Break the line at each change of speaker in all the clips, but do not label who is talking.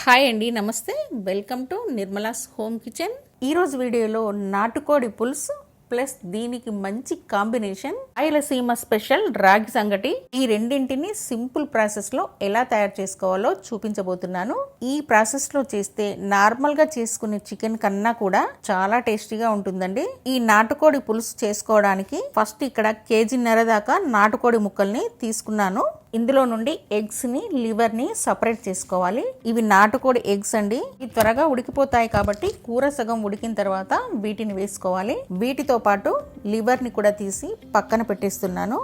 Hi అండి, నమస్తే. Welcome to Nirmala's home kitchen. ఈరోజు వీడియోలో నాటుకోడి పులుసు ప్లస్ దీనికి మంచి కాంబినేషన్ రాయలసీమ స్పెషల్ రాగి సంగటి, ఈ రెండింటిని సింపుల్ ప్రాసెస్ లో ఎలా తయారు చేసుకోవాలో చూపించబోతున్నాను. ఈ ప్రాసెస్ లో చేస్తే నార్మల్ గా చేసుకునే చికెన్ కన్నా కూడా చాలా టేస్టీగా ఉంటుందండి. ఈ నాటుకోడి పులుసు చేసుకోవడానికి ఫస్ట్ ఇక్కడ కేజీన్నర దాకా నాటుకోడి ముక్కల్ని తీసుకున్నాను. ఇందులో నుండి ఎగ్స్ ని లివర్ ని సపరేట్ చేసుకోవాలి. ఇవి నాటుకోడి ఎగ్స్ అండి. ఇవి త్వరగా ఉడికిపోతాయి కాబట్టి కూర సగం ఉడికిన తర్వాత వీటిని వేసుకోవాలి. వీటితో పాటు లివర్ ని కూడా తీసి పక్కన పెట్టేస్తున్నాను.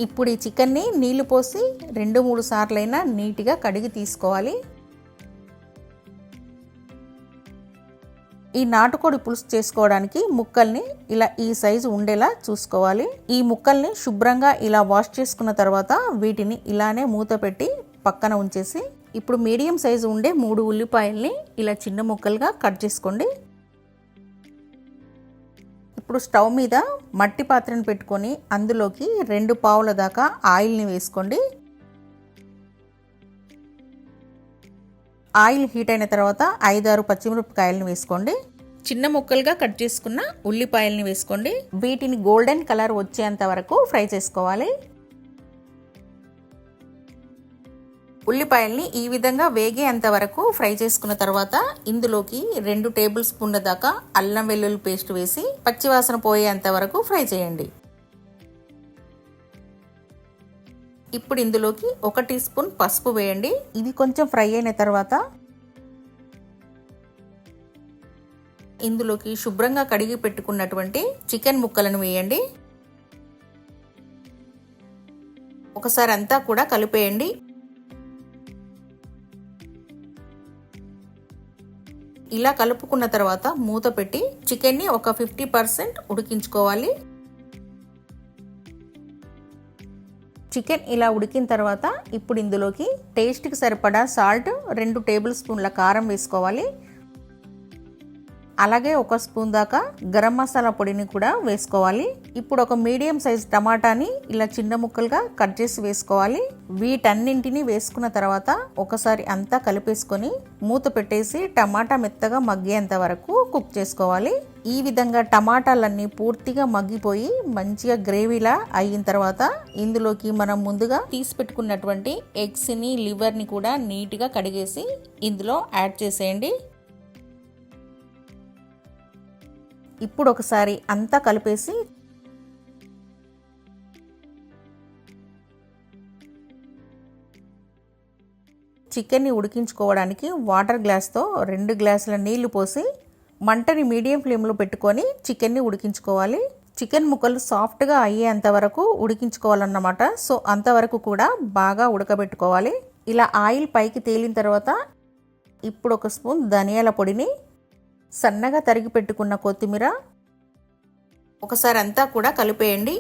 ఇప్పుడు ఈ చికెన్ని నీళ్లు పోసి 2-3 సార్లైనా నీట్గా కడిగి తీసుకోవాలి. ఈ నాటుకోడి పులుసు చేసుకోవడానికి ముక్కల్ని ఇలా ఈ సైజు ఉండేలా చూసుకోవాలి. ఈ ముక్కల్ని శుభ్రంగా ఇలా వాష్ చేసుకున్న తర్వాత వీటిని ఇలానే మూత పెట్టి పక్కన ఉంచేసి ఇప్పుడు మీడియం సైజు ఉండే 3 ఉల్లిపాయల్ని ఇలా చిన్న ముక్కలుగా కట్ చేసుకోండి. ఇప్పుడు స్టవ్ మీద మట్టి పాత్రను పెట్టుకొని అందులోకి 2 పావుల దాకా ఆయిల్ని వేసుకోండి. ఆయిల్ హీట్ అయిన తర్వాత 5-6 పచ్చిమిరపకాయలను వేసుకోండి. చిన్న ముక్కలుగా కట్ చేసుకున్న ఉల్లిపాయల్ని వేసుకోండి. వీటిని గోల్డెన్ కలర్ వచ్చేంత వరకు ఫ్రై చేసుకోవాలి. ఉల్లిపాయల్ని ఈ విధంగా వేగేంత వరకు ఫ్రై చేసుకున్న తర్వాత ఇందులోకి 2 టేబుల్ స్పూన్ల దాకా అల్లం వెల్లుల్లి పేస్ట్ వేసి పచ్చివాసన పోయేంత వరకు ఫ్రై చేయండి. ఇప్పుడు ఇందులోకి 1 టీ స్పూన్ పసుపు వేయండి. ఇది కొంచెం ఫ్రై అయిన తర్వాత ఇందులోకి శుభ్రంగా కడిగి పెట్టుకున్నటువంటి చికెన్ ముక్కలను వేయండి. ఒకసారి అంతా కూడా కలిపేయండి. ఇలా కలుపుకున్న తర్వాత మూత పెట్టి చికెన్ని ఒక 50% ఉడికించుకోవాలి. చికెన్ ఇలా ఉడికిన తర్వాత ఇప్పుడు ఇందులోకి టేస్ట్కి సరిపడా సాల్ట్, 2 టేబుల్ స్పూన్ల కారం వేసుకోవాలి. అలాగే 1 స్పూన్ దాకా గరం మసాలా పొడిని కూడా వేసుకోవాలి. ఇప్పుడు ఒక మీడియం సైజ్ టమాటాని ఇలా చిన్న ముక్కలుగా కట్ చేసి వేసుకోవాలి. వీటన్నింటినీ వేసుకున్న తర్వాత ఒకసారి అంతా కలిపేసుకొని మూత పెట్టేసి టమాటా మెత్తగా మగ్గేంత వరకు కుక్ చేసుకోవాలి. ఈ విధంగా టమాటాలన్నీ పూర్తిగా మగ్గిపోయి మంచిగా గ్రేవీలా అయిన తర్వాత ఇందులోకి మనం ముందుగా తీసి పెట్టుకున్నటువంటి ఎగ్స్ ని లివర్ ని కూడా నీట్గా కడిగేసి ఇందులో యాడ్ చేసేయండి. ఇప్పుడు ఒకసారి అంతా కలిపేసి చికెన్ని ఉడికించుకోవడానికి వాటర్ గ్లాస్తో 2 గ్లాసుల నీళ్లు పోసి మంటని మీడియం ఫ్లేమ్లో పెట్టుకొని చికెన్ని ఉడికించుకోవాలి. చికెన్ ముక్కలు సాఫ్ట్గా అయ్యేంత వరకు ఉడికించుకోవాలన్నమాట. సో అంతవరకు కూడా బాగా ఉడకబెట్టుకోవాలి. ఇలా ఆయిల్ పైకి తేలిన తర్వాత ఇప్పుడు 1 స్పూన్ ధనియాల పొడిని, సన్నగా తరిగి పెట్టుకున్న కొత్తిమీర, ఒకసారి అంతా కూడా కలిపేయండి.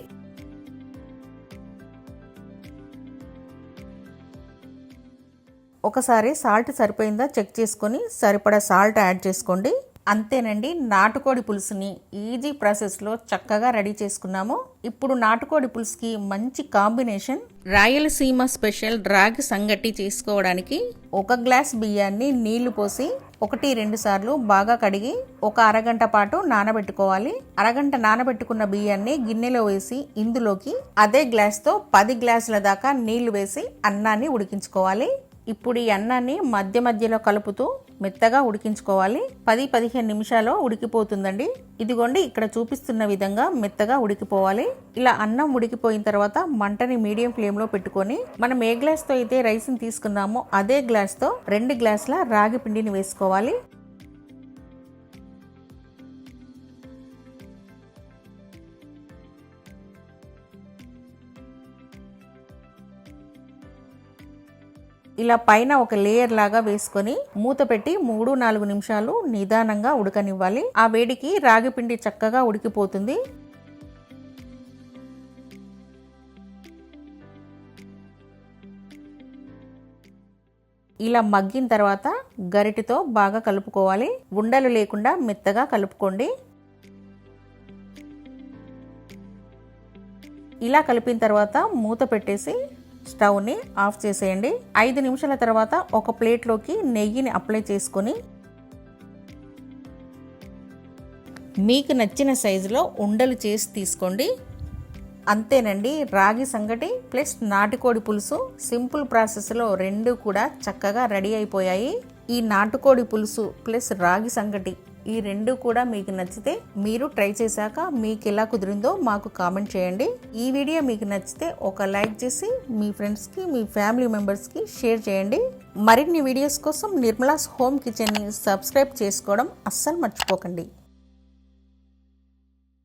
ఒకసారి సాల్ట్ సరిపోయిందా చెక్ చేసుకొని సరిపడా సాల్ట్ యాడ్ చేసుకోండి. అంతేనండి, నాటుకోడి పులుసుని ఈజీ ప్రాసెస్లో చక్కగా రెడీ చేసుకున్నాము. ఇప్పుడు నాటుకోడి పులుసుకి మంచి కాంబినేషన్ రాయలసీమ స్పెషల్ రాగి సంగటి చేసుకోవడానికి 1 గ్లాస్ బియ్యాన్ని నీళ్లు పోసి 1-2 సార్లు బాగా కడిగి ఒక అరగంట పాటు నానబెట్టుకోవాలి. అరగంట నానబెట్టుకున్న బియ్యాన్ని గిన్నెలో వేసి ఇందులోకి అదే గ్లాస్తో 10 గ్లాసుల దాకా నీళ్లు వేసి అన్నాన్ని ఉడికించుకోవాలి. ఇప్పుడు ఈ అన్నాన్ని మధ్య మధ్యలో కలుపుతూ మెత్తగా ఉడికించుకోవాలి. 10-15 నిమిషాల్లో ఉడికిపోతుందండి. ఇదిగోండి, ఇక్కడ చూపిస్తున్న విధంగా మెత్తగా ఉడికిపోవాలి. ఇలా అన్నం ఉడికిపోయిన తర్వాత మంటని మీడియం ఫ్లేమ్లో పెట్టుకొని మనం ఏ గ్లాస్తో అయితే రైస్ని తీసుకున్నామో అదే గ్లాస్తో 2 గ్లాసుల రాగి పిండిని వేసుకోవాలి. ఇలా పైన ఒక లేయర్ లాగా వేసుకొని మూత పెట్టి 3-4 నిమిషాలు నిదానంగా ఉడకనివ్వాలి. ఆ వేడికి రాగి పిండి చక్కగా ఉడికిపోతుంది. ఇలా మగ్గిన తర్వాత గరిటెతో బాగా కలుపుకోవాలి. ఉండలు లేకుండా మెత్తగా కలుపుకోండి. ఇలా కలిపిన తర్వాత మూత పెట్టేసి స్టవ్ని ఆఫ్ చేసేయండి. 5 నిమిషాల తర్వాత ఒక ప్లేట్లోకి నెయ్యిని అప్లై చేసుకొని మీకు నచ్చిన సైజులో ఉండలు చేసి తీసుకోండి. అంతేనండి, రాగి సంగటి ప్లస్ నాటుకోడి పులుసు సింపుల్ ప్రాసెస్లో రెండు కూడా చక్కగా రెడీ అయిపోయాయి. ఈ నాటుకోడి పులుసు ప్లస్ రాగి సంగటి ఈ రెండు కూడా మీకు నచ్చితే మీరు ట్రై చేశాక మీకు ఎలా కుదిరిందో మాకు కామెంట్ చేయండి. ఈ వీడియో మీకు నచ్చితే ఒక లైక్ చేసి మీ ఫ్రెండ్స్కి మీ ఫ్యామిలీ మెంబర్స్కి షేర్ చేయండి. మరిన్ని వీడియోస్ కోసం నిర్మలాస్ హోమ్ కిచెన్ని సబ్స్క్రైబ్ చేసుకోవడం అస్సలు మర్చిపోకండి.